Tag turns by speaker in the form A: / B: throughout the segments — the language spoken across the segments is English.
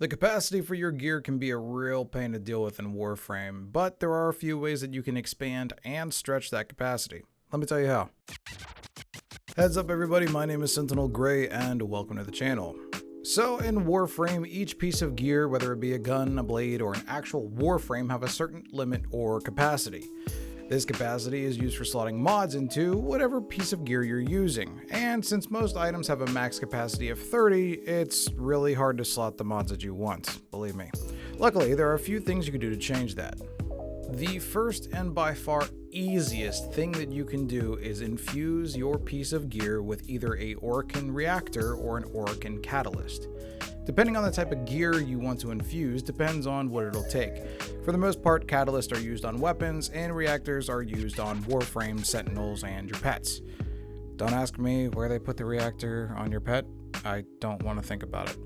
A: The capacity for your gear can be a real pain to deal with in Warframe, but there are a few ways that you can expand and stretch that capacity. Let me tell you how. Heads up everybody, my name is SentinelGray and welcome to the channel. So in Warframe, each piece of gear, whether it be a gun, a blade, or an actual Warframe, have a certain limit or capacity. This capacity is used for slotting mods into whatever piece of gear you're using, and since most items have a max capacity of 30, it's really hard to slot the mods that you want, believe me. Luckily, there are a few things you can do to change that. The first and by far easiest thing that you can do is infuse your piece of gear with either a Orokin reactor or an Orokin catalyst. Depending on the type of gear you want to infuse depends on what it'll take. For the most part, catalysts are used on weapons and reactors are used on Warframe, sentinels, and your pets. Don't ask me where they put the reactor on your pet. I don't want to think about it.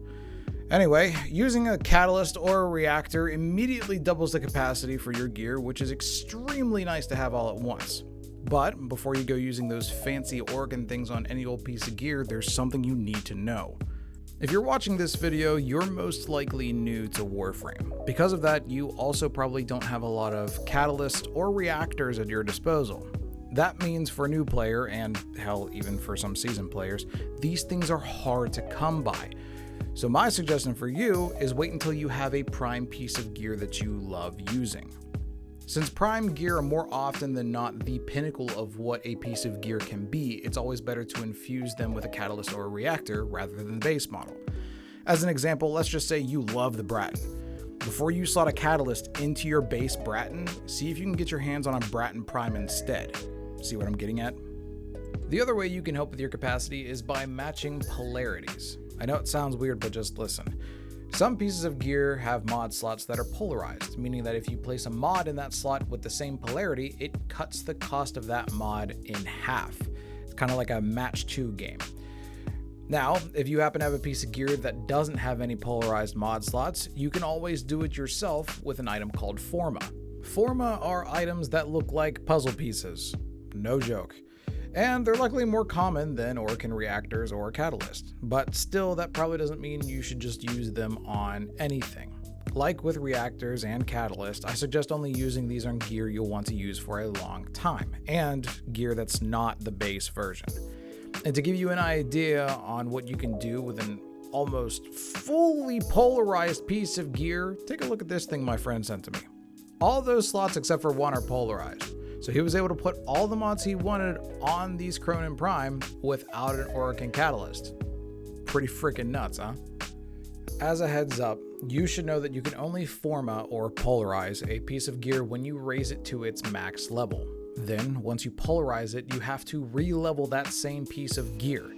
A: Anyway, using a catalyst or a reactor immediately doubles the capacity for your gear, which is extremely nice to have all at once. But before you go using those fancy Orokin things on any old piece of gear, there's something you need to know. If you're watching this video, you're most likely new to Warframe. Because of that, you also probably don't have a lot of catalysts or reactors at your disposal. That means for a new player, and hell, even for some seasoned players, these things are hard to come by. So my suggestion for you is wait until you have a prime piece of gear that you love using. Since prime gear are more often than not the pinnacle of what a piece of gear can be, it's always better to infuse them with a catalyst or a reactor rather than the base model. As an example, let's just say you love the Bratton. Before you slot a catalyst into your base Bratton, see if you can get your hands on a Bratton Prime instead. See what I'm getting at? The other way you can help with your capacity is by matching polarities. I know it sounds weird, but just listen. Some pieces of gear have mod slots that are polarized, meaning that if you place a mod in that slot with the same polarity, it cuts the cost of that mod in half. It's kind of like a match 2 game. Now, if you happen to have a piece of gear that doesn't have any polarized mod slots, you can always do it yourself with an item called Forma. Forma are items that look like puzzle pieces. No joke. And they're likely more common than Orokin reactors or a catalyst, but still that probably doesn't mean you should just use them on anything. Like with reactors and catalysts, I suggest only using these on gear you'll want to use for a long time, and gear that's not the base version. And to give you an idea on what you can do with an almost fully polarized piece of gear, take a look at this thing my friend sent to me. All those slots except for one are polarized. So he was able to put all the mods he wanted on these Cronin Prime without an Orokin catalyst. Pretty freaking nuts, huh? As a heads up, you should know that you can only Forma or polarize a piece of gear when you raise it to its max level. Then, once you polarize it, you have to re-level that same piece of gear.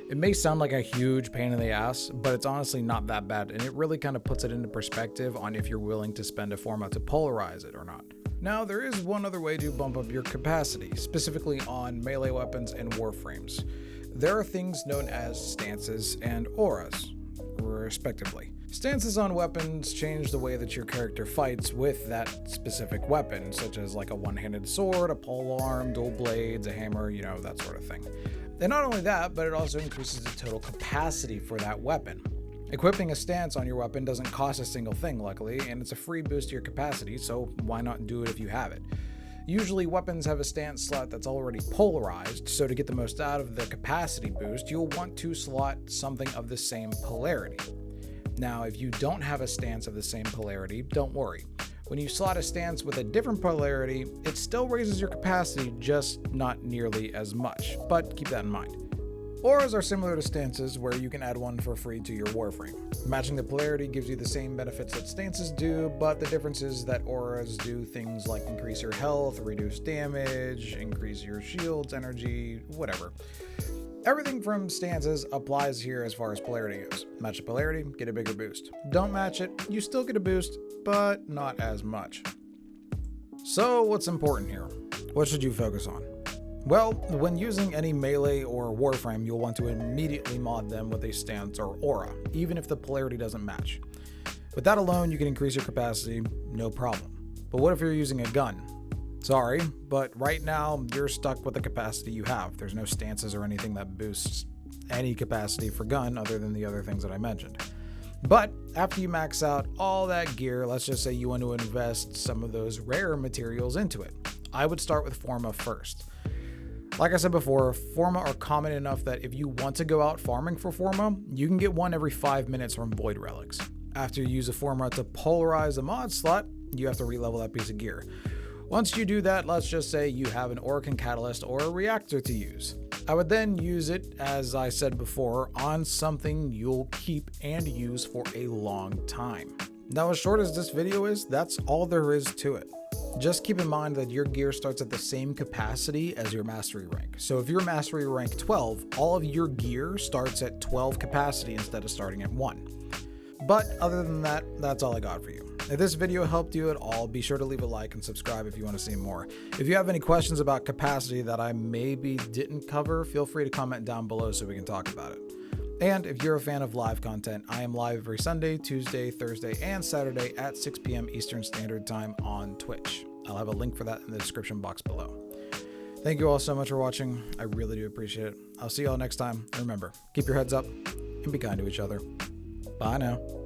A: It may sound like a huge pain in the ass, but it's honestly not that bad, and it really kind of puts it into perspective on if you're willing to spend a Forma to polarize it or not. Now, there is one other way to bump up your capacity, specifically on melee weapons and warframes. There are things known as stances and auras, respectively. Stances on weapons change the way that your character fights with that specific weapon, such as like a one-handed sword, a polearm, dual blades, a hammer, that sort of thing. And not only that, but it also increases the total capacity for that weapon. Equipping a stance on your weapon doesn't cost a single thing, luckily, and it's a free boost to your capacity, so why not do it if you have it? Usually weapons have a stance slot that's already polarized, so to get the most out of the capacity boost, you'll want to slot something of the same polarity. Now, if you don't have a stance of the same polarity, don't worry. When you slot a stance with a different polarity, it still raises your capacity, just not nearly as much, but keep that in mind. Auras are similar to stances, where you can add one for free to your Warframe. Matching the polarity gives you the same benefits that stances do, but the difference is that auras do things like increase your health, reduce damage, increase your shield's energy, whatever. Everything from stances applies here as far as polarity goes. Match the polarity, get a bigger boost. Don't match it, you still get a boost, but not as much. So what's important here? What should you focus on? Well, when using any melee or Warframe, you'll want to immediately mod them with a stance or aura, even if the polarity doesn't match. With that alone, you can increase your capacity, no problem. But what if you're using a gun? Sorry, but right now, you're stuck with the capacity you have. There's no stances or anything that boosts any capacity for gun other than the other things that I mentioned. But after you max out all that gear, let's just say you want to invest some of those rare materials into it. I would start with Forma first. Like I said before, Forma are common enough that if you want to go out farming for Forma, you can get one every 5 minutes from Void Relics. After you use a Forma to polarize a mod slot, you have to re-level that piece of gear. Once you do that, let's just say you have an Orokin Catalyst or a reactor to use. I would then use it, as I said before, on something you'll keep and use for a long time. Now, as short as this video is, that's all there is to it. Just keep in mind that your gear starts at the same capacity as your mastery rank. So if you're mastery rank 12, all of your gear starts at 12 capacity instead of starting at 1. But other than that, that's all I got for you. If this video helped you at all, be sure to leave a like and subscribe if you want to see more. If you have any questions about capacity that I maybe didn't cover, feel free to comment down below so we can talk about it. And if you're a fan of live content, I am live every Sunday, Tuesday, Thursday, and Saturday at 6 p.m. Eastern Standard Time on Twitch. I'll have a link for that in the description box below. Thank you all so much for watching. I really do appreciate it. I'll see you all next time. And remember, keep your heads up and be kind to each other. Bye now.